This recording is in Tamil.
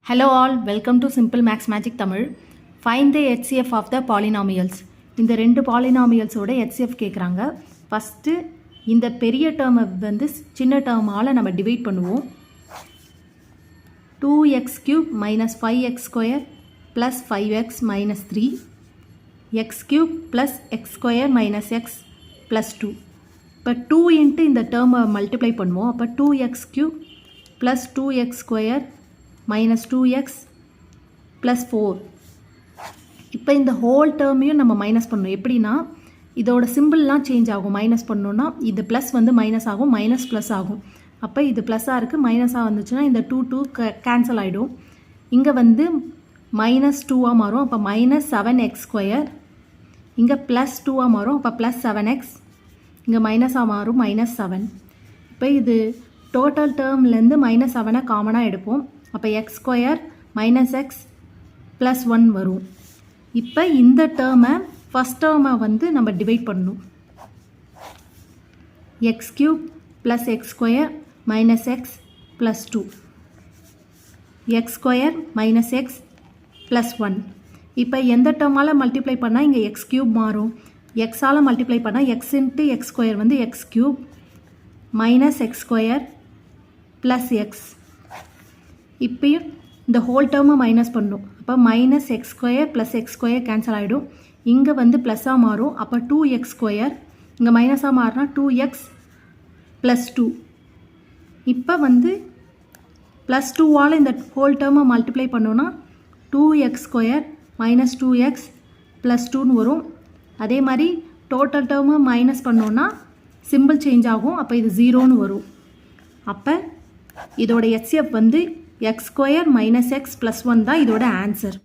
Hello all, welcome to Simple Max Magic Tamil. Find the HCF of the polynomials. இந்த ரெண்டு polynomials ஓட HCF கேக்குறாங்க. First இந்த பெரிய term வந்து சின்ன term ஆல நம்ம டிவைட் பண்ணுவோம். 2x cube minus 5x square plus 5x minus 3 x cube plus x square minus x plus 2. இப்போ 2 into இந்த term multiply பண்ணுவோம். அப்போ 2x cube plus 2x square minus 2x plus 4. இப்போ இந்த whole terமையும் நம்ம மைனஸ் பண்ணணும். எப்படின்னா இதோட சிம்பிள்லாம் சேஞ்ச் ஆகும். மைனஸ் பண்ணோன்னா இது ப்ளஸ் வந்து மைனஸ் ஆகும், மைனஸ் ப்ளஸ் ஆகும். அப்போ இது ப்ளஸ்ஸாக இருக்குது, மைனஸாக வந்துச்சுன்னா இந்த 2 கேன்சல் ஆகிடும். இங்கே வந்து மைனஸ் 2ஆக மாறும். அப்போ மைனஸ் 7x ஸ்கொயர். இங்கே ப்ளஸ் 2ஆக மாறும். அப்போ ப்ளஸ் 7x. இங்கே மைனஸாக மாறும், மைனஸ் 7. இப்போ இது டோட்டல் டேர்ம்லேருந்து மைனஸ் 7 காமனாக எடுப்போம். அப்போ X square minus X plus 1 வரும். இப்போ இந்த டேர்மை ஃபஸ்ட் டேர்மை வந்து நம்ம டிவைட் பண்ணணும். X cube plus X square minus X plus 2 X square minus X plus 1. இப்போ எந்த டேர்மால் மல்டிப்ளை பண்ணால் இங்கே எக்ஸ் கியூப் மாறும். எக்ஸால் மல்டிப்ளை பண்ணால் எக்ஸ் இன்ட்டு எக்ஸ் ஸ்கொயர் வந்து X cube minus X square plus X. இப்போயும் இந்த ஹோல் டேர்மை மைனஸ் பண்ணணும். அப்போ minus X square plus X square cancel ஆகிடும். இங்கே வந்து ப்ளஸ்ஸாக மாறும். அப்போ 2x ஸ்கொயர் இங்கே மைனஸாக மாறினா 2x ப்ளஸ் 2. இப்போ வந்து ப்ளஸ் 2ஆல் இந்த ஹோல் டேர்மை மல்டிப்ளை பண்ணோன்னா 2x square minus 2x plus 2ன்னு வரும். அதே மாதிரி டோட்டல் டேர்மை மைனஸ் பண்ணோன்னா சிம்பிள் சேஞ்ச் ஆகும். அப்போ இது 0ன்னு வரும். அப்போ இதோட HCF வந்து x square minus X plus 1 தான் இதோட ஆன்சர்.